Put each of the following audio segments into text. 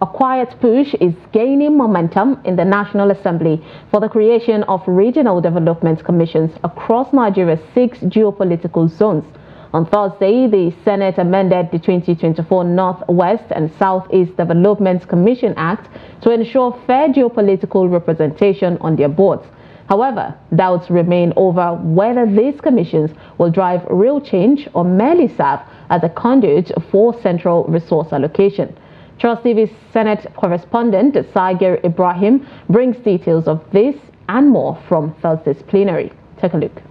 A quiet push is gaining momentum in the National Assembly for the creation of regional development commissions across Nigeria's 6 geopolitical zones. On Thursday, the Senate amended the 2024 Northwest and Southeast Development Commission Act to ensure fair geopolitical representation on their boards. However, doubts remain over whether these commissions will drive real change or merely serve as a conduit for central resource allocation. Trust TV's Senate correspondent Sagir Ibrahim brings details of this and more from Thursday's plenary. Take a look.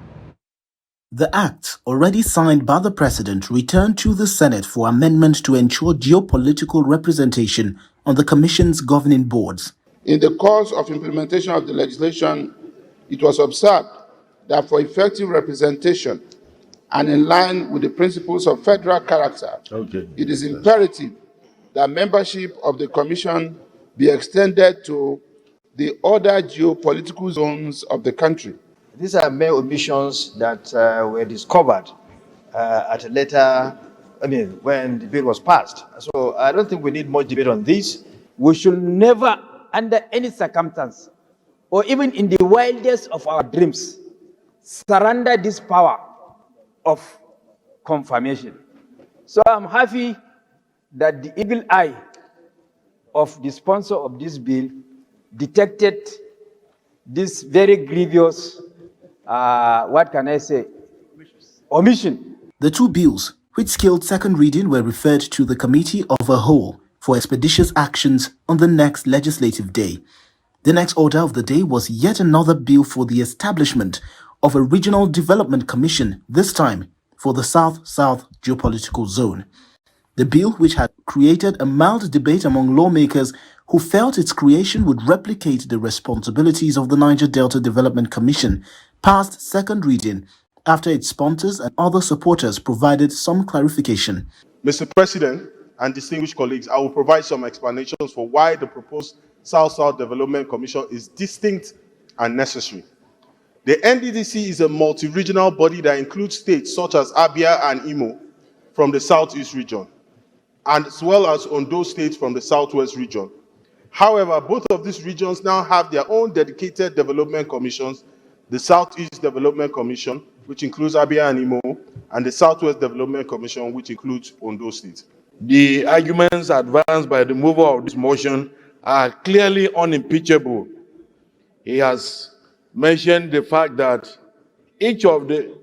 The act, already signed by the President, returned to the Senate for amendment to ensure geopolitical representation on the Commission's governing boards. In the course of implementation of the legislation, it was observed that for effective representation and in line with the principles of federal character, it is imperative that membership of the Commission be extended to the other geopolitical zones of the country. These are mere omissions that were discovered at a later, when the bill was passed. So I don't think we need much debate on this. We should never, under any circumstance, or even in the wildest of our dreams, surrender this power of confirmation. So I'm happy that the eagle eye of the sponsor of this bill detected this very grievous, omission. The two bills, which scaled second reading, were referred to the Committee of a Whole for expeditious actions on the next legislative day. The next order of the day was yet another bill for the establishment of a Regional Development Commission, this time for the South-South geopolitical zone. The bill, which had created a mild debate among lawmakers who felt its creation would replicate the responsibilities of the Niger Delta Development Commission, passed second reading after its sponsors and other supporters provided some clarification. Mr. President and distinguished colleagues, I will provide some explanations for why the proposed South-South Development Commission is distinct and necessary. The NWDC is a multi-regional body that includes states such as Abia and Imo from the Southeast region, as well as Ondo states from the Southwest region. However, both of these regions now have their own dedicated development commissions, the Southeast Development Commission, which includes Abia and Imo, and the Southwest Development Commission, which includes Ondo State. The arguments advanced by the mover of this motion are clearly unimpeachable. He has mentioned the fact that each of the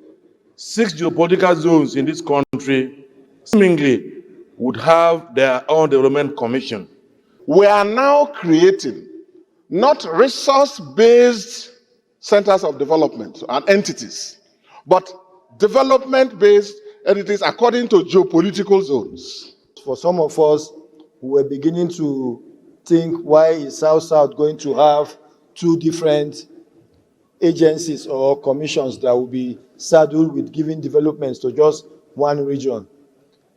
6 geopolitical zones in this country seemingly would have their own development commission. We are now creating not resource-based centers of development and entities, but development-based entities according to geopolitical zones. For some of us who were beginning to think, why is South-South going to have 2 different agencies or commissions that will be saddled with giving developments to just one region?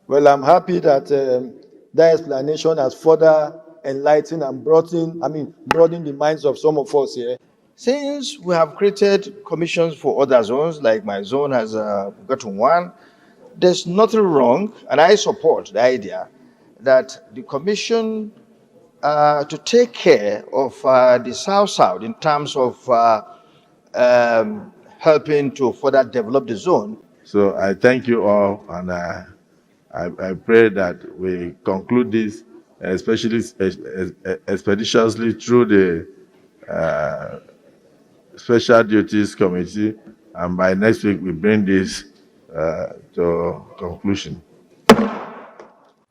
Well, I'm happy that that explanation has further enlightened and broadened the minds of some of us here. Since we have created commissions for other zones, like my zone has gotten one, there's nothing wrong, and I support the idea that the commission to take care of the South-South in terms of helping to further develop the zone. So I thank you all, and I pray that we conclude this, especially expeditiously through the Special Duties Committee, and by next week we bring this to conclusion.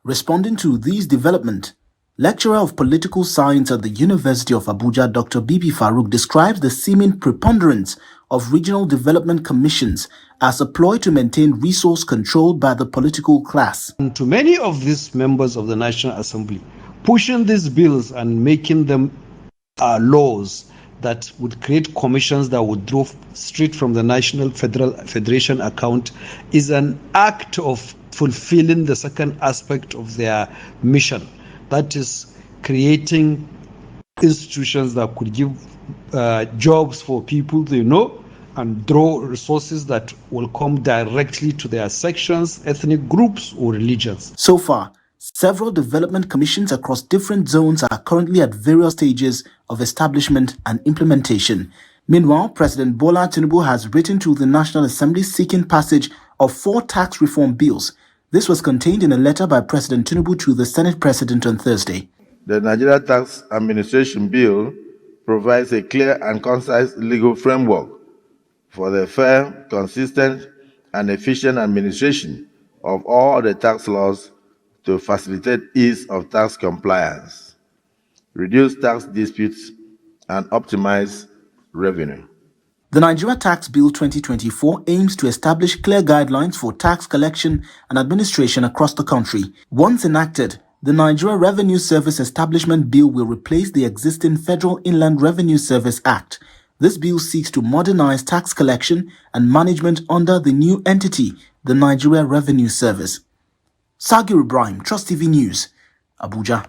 Responding to these developments, lecturer of political science at the University of Abuja, Dr. Bibi Farouk, describes the seeming preponderance of regional development commissions as a ploy to maintain resource control by the political class. And to many of these members of the National Assembly, pushing these bills and making them laws that would create commissions that would draw straight from the National Federation account is an act of fulfilling the second aspect of their mission. That is creating institutions that could give jobs for people they know and draw resources that will come directly to their sections, ethnic groups, or religions. So far, Several development commissions across different zones are currently at various stages of establishment and implementation. Meanwhile, President Bola Tinubu has written to the National Assembly seeking passage of 4 tax reform bills. This was contained in a letter by President Tinubu to the Senate President on Thursday. The Nigeria Tax Administration Bill provides a clear and concise legal framework for the fair, consistent, and efficient administration of all the tax laws to facilitate ease of tax compliance, reduce tax disputes, and optimize revenue. The Nigeria Tax Bill 2024 aims to establish clear guidelines for tax collection and administration across the country. Once enacted, the Nigeria Revenue Service Establishment Bill will replace the existing Federal Inland Revenue Service Act. This bill seeks to modernize tax collection and management under the new entity, the Nigeria Revenue Service. Sagir Ibrahim, Trust TV News, Abuja.